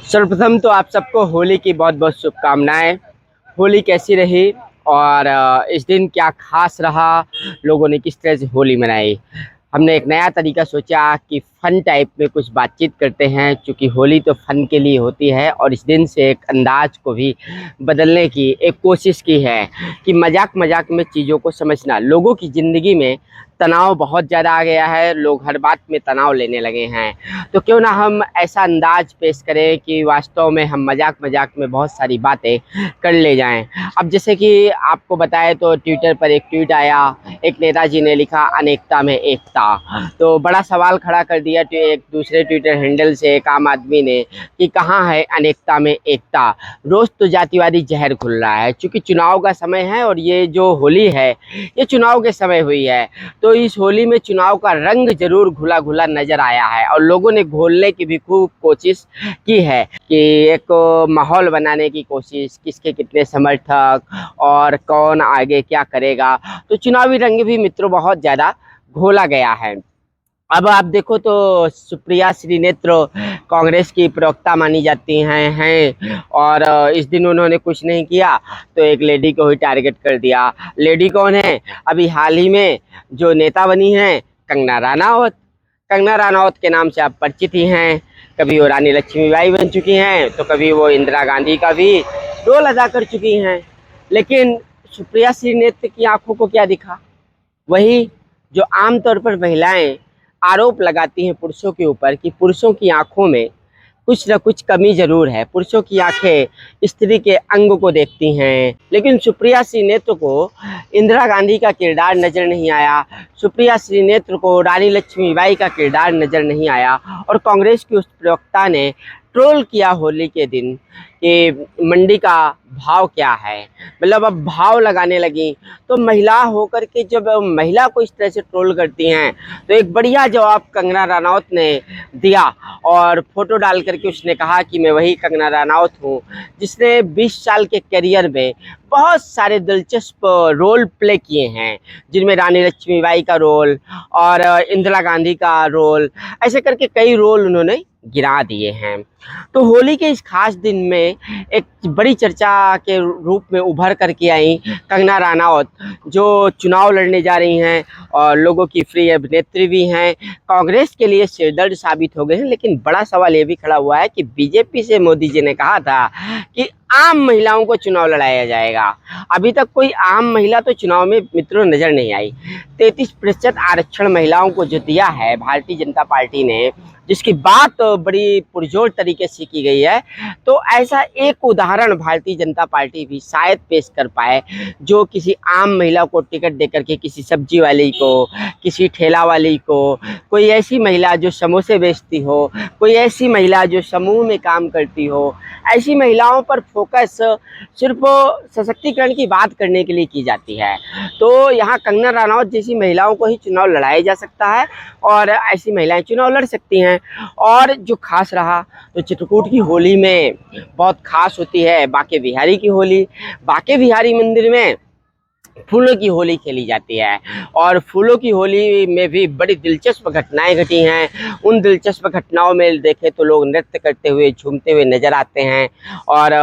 सर्वप्रथम तो आप सबको होली की बहुत बहुत शुभकामनाएं। होली कैसी रही और इस दिन क्या खास रहा, लोगों ने किस तरह से होली मनाई। हमने एक नया तरीका सोचा कि फन टाइप में कुछ बातचीत करते हैं, क्योंकि होली तो फन के लिए होती है। और इस दिन से एक अंदाज को भी बदलने की एक कोशिश की है कि मजाक मजाक में चीज़ों को समझना। लोगों की ज़िंदगी में तनाव बहुत ज़्यादा आ गया है, लोग हर बात में तनाव लेने लगे हैं। तो क्यों ना हम ऐसा अंदाज पेश करें कि वास्तव में हम मजाक मजाक में बहुत सारी बातें कर ले जाएं। अब जैसे कि आपको बताएं तो ट्विटर पर एक ट्वीट आया, एक नेताजी ने लिखा अनेकता में एकता। तो बड़ा सवाल खड़ा कर दिया एक दूसरे ट्विटर हैंडल से एक आम आदमी ने कि कहाँ है अनेकता में एकता। रोज तो जातिवादी जहर घुल रहा है, क्योंकि चुनाव का समय है और ये जो होली है ये चुनाव के समय हुई है। तो इस होली में चुनाव का रंग जरूर घुला घुला नजर आया है और लोगों ने घोलने की भी खूब कोशिश की है कि एक माहौल बनाने की कोशिश, किसके कितने समर्थक और कौन आगे क्या करेगा। तो चुनावी रंग भी मित्रों बहुत ज़्यादा घोला गया है। अब आप देखो तो सुप्रिया श्रीनेत्र कांग्रेस की प्रवक्ता मानी जाती हैं और इस दिन उन्होंने कुछ नहीं किया तो एक लेडी को ही टारगेट कर दिया। लेडी कौन है? अभी हाल ही में जो नेता बनी हैं, कंगना रनावत। कंगना रनावत के नाम से आप परिचित ही हैं। कभी वो रानी लक्ष्मीबाई बन चुकी हैं तो कभी वो इंदिरा गांधी का भी रोल अदा कर चुकी हैं। लेकिन सुप्रिया श्रीनेत्र की आंखों को क्या दिखा? वही जो आमतौर पर महिलाएं आरोप लगाती हैं पुरुषों के ऊपर कि पुरुषों की आंखों में कुछ न कुछ कमी जरूर है। पुरुषों की आंखें स्त्री के अंग को देखती हैं, लेकिन सुप्रिया श्रीनेत्र को इंदिरा गांधी का किरदार नजर नहीं आया। सुप्रिया श्रीनेत्र को रानी लक्ष्मीबाई का किरदार नजर नहीं आया। और कांग्रेस की उस प्रवक्ता ने ट्रोल किया होली के दिन कि मंडी का भाव क्या है, मतलब अब भाव लगाने लगी। तो महिला होकर के जब महिला को इस तरह से ट्रोल करती हैं तो एक बढ़िया जवाब कंगना रनावत ने दिया और फोटो डाल करके उसने कहा कि मैं वही कंगना रनावत हूँ जिसने 20 साल के करियर में बहुत सारे दिलचस्प रोल प्ले किए हैं, जिनमें रानी लक्ष्मीबाई का रोल और इंदिरा गांधी का रोल, ऐसे करके कई रोल उन्होंने गिरा दिए हैं। तो होली के इस खास दिन में एक बड़ी चर्चा के रूप में उभर करके आई कंगना रनावत, जो चुनाव लड़ने जा रही हैं और लोगों की प्रिय अभिनेत्री भी हैं, कांग्रेस के लिए सिरदर्द साबित हो गए हैं। लेकिन बड़ा सवाल ये भी खड़ा हुआ है कि बीजेपी से मोदी जी ने कहा था कि आम महिलाओं को चुनाव लड़ाया जाएगा। अभी तक कोई आम महिला तो चुनाव में मित्रों नजर नहीं आई। 33% आरक्षण महिलाओं को जो दिया है भारतीय जनता पार्टी ने, जिसकी बात बड़ी पुरजोर तरीके से की गई है, तो ऐसा एक उदाहरण भारतीय जनता पार्टी भी शायद पेश कर पाए जो किसी आम महिला को टिकट देकर के, किसी सब्जी वाली को, किसी ठेला वाली को, कोई ऐसी महिला जो समोसे बेचती हो, कोई ऐसी महिला जो समूह में काम करती हो, ऐसी महिलाओं पर फोकस सिर्फ सशक्तिकरण की बात करने के लिए की जाती है। तो यहाँ कंगना रनावत जैसी महिलाओं को ही चुनाव लड़ाया जा सकता है और ऐसी महिलाएं चुनाव लड़ सकती हैं। और जो खास रहा तो चित्रकूट की होली में बहुत खास होती है बांके बिहारी की होली। बांके बिहारी मंदिर में फूलों की होली खेली जाती है और फूलों की होली में भी बड़ी दिलचस्प घटनाएं घटी हैं। उन दिलचस्प घटनाओं में देखें तो लोग नृत्य करते हुए, झूमते हुए नजर आते हैं और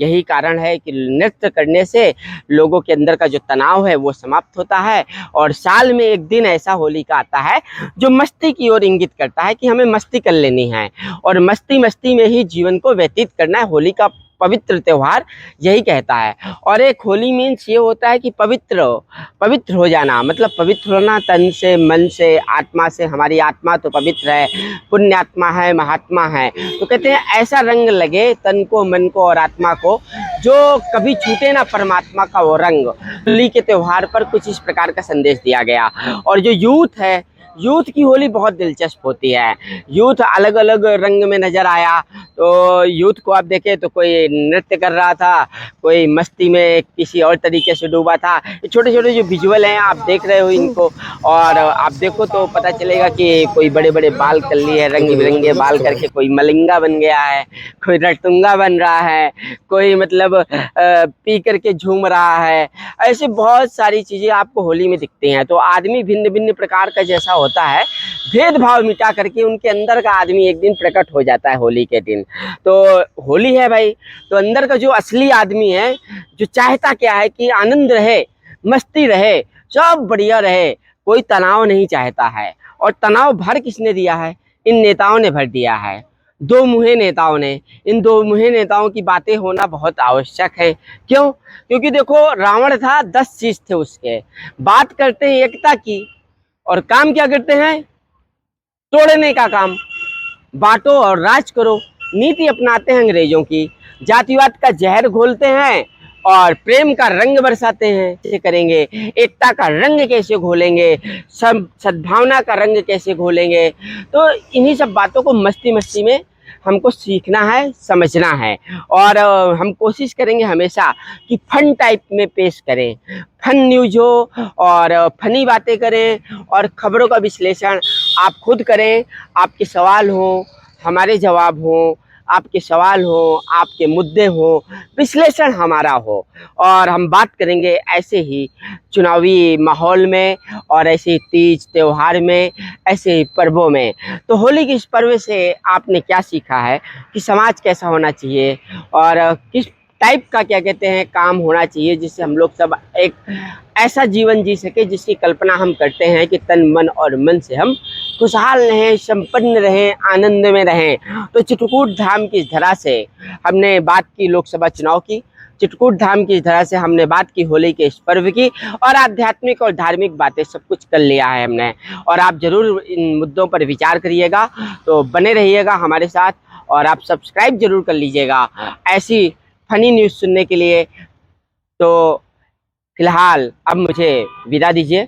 यही कारण है कि नृत्य करने से लोगों के अंदर का जो तनाव है वो समाप्त होता है। और साल में एक दिन ऐसा होली का आता है जो मस्ती की ओर इंगित करता है कि हमें मस्ती कर लेनी है और मस्ती मस्ती में ही जीवन को व्यतीत करना है। होली का पवित्र त्योहार यही कहता है। और एक होली मीन्स ये होता है कि पवित्र हो जाना, मतलब पवित्र होना तन से, मन से, आत्मा से। हमारी आत्मा तो पवित्र है, पुण्य आत्मा है, महात्मा है। तो कहते हैं ऐसा रंग लगे तन को, मन को और आत्मा को, जो कभी छूटे ना परमात्मा का वो रंग। होली के त्योहार पर कुछ इस प्रकार का संदेश दिया गया। और जो यूथ है, यूथ की होली बहुत दिलचस्प होती है। यूथ अलग अलग रंग में नजर आया। तो यूथ को आप देखें तो कोई नृत्य कर रहा था, कोई मस्ती में किसी और तरीके से डूबा था। ये छोटे छोटे जो विजुअल हैं आप देख रहे हो इनको, और आप देखो तो पता चलेगा कि कोई बड़े बड़े बाल कर लिए है, रंग बिरंगे बाल करके कोई मलिंगा बन गया है, कोई रटुंगा बन रहा है, कोई मतलब पी करके झूम रहा है। ऐसे बहुत सारी चीज़ें आपको होली में दिखती हैं। तो आदमी भिन्न भिन्न प्रकार का जैसा होता होता है, भेदभाव मिटा करके उनके अंदर का आदमी एक दिन प्रकट हो जाता है होली के दिन। तो होली है भाई, तो अंदर का जो असली आदमी है, जो चाहता क्या है कि आनंद रहे, मस्ती रहे, सब बढ़िया रहे, कोई तनाव नहीं चाहता है। और तनाव भर किसने दिया है? इन नेताओं ने भर दिया है, दो मुँहे नेताओं ने। इन दो मुँहे नेताओं की बातें होना बहुत आवश्यक है। क्यों? क्योंकि देखो, रावण था, 10 शीश थे उसके। बात करते हैं एकता की, और काम क्या करते हैं? तोड़ने का काम। बांटो और राज करो, नीति अपनाते हैं अंग्रेजों की। जातिवाद का जहर घोलते हैं और प्रेम का रंग बरसाते हैं। कैसे करेंगे? एकता का रंग कैसे घोलेंगे? सद्भावना का रंग कैसे घोलेंगे? तो इन्हीं सब बातों को मस्ती मस्ती में हमको सीखना है, समझना है। और हम कोशिश करेंगे हमेशा कि फन टाइप में पेश करें, फन न्यूज हो और फनी बातें करें, और खबरों का विश्लेषण आप खुद करें। आपके सवाल हो, हमारे जवाब हो, आपके सवाल हो, आपके मुद्दे हो, विश्लेषण हमारा हो, और हम बात करेंगे ऐसे ही चुनावी माहौल में, और ऐसे ही तीज त्योहार में, ऐसे ही पर्वों में। तो होली के इस पर्व से आपने क्या सीखा है कि समाज कैसा होना चाहिए, और किस टाइप का क्या कहते हैं काम होना चाहिए, जिससे हम लोग सब एक ऐसा जीवन जी सके जिसकी कल्पना हम करते हैं कि तन मन और मन से हम खुशहाल रहें, संपन्न रहें, आनंद में रहें। तो चित्रकूट धाम की धरा से हमने बात की, लोकसभा चुनाव की। चित्रकूट धाम की धरा से हमने बात की होली के इस पर्व की, और आध्यात्मिक और धार्मिक बातें सब कुछ कर लिया है हमने। और आप ज़रूर इन मुद्दों पर विचार करिएगा, तो बने रहिएगा हमारे साथ, और आप सब्सक्राइब जरूर कर लीजिएगा ऐसी फनी न्यूज़ सुनने के लिए। तो फिलहाल अब मुझे विदा दीजिए।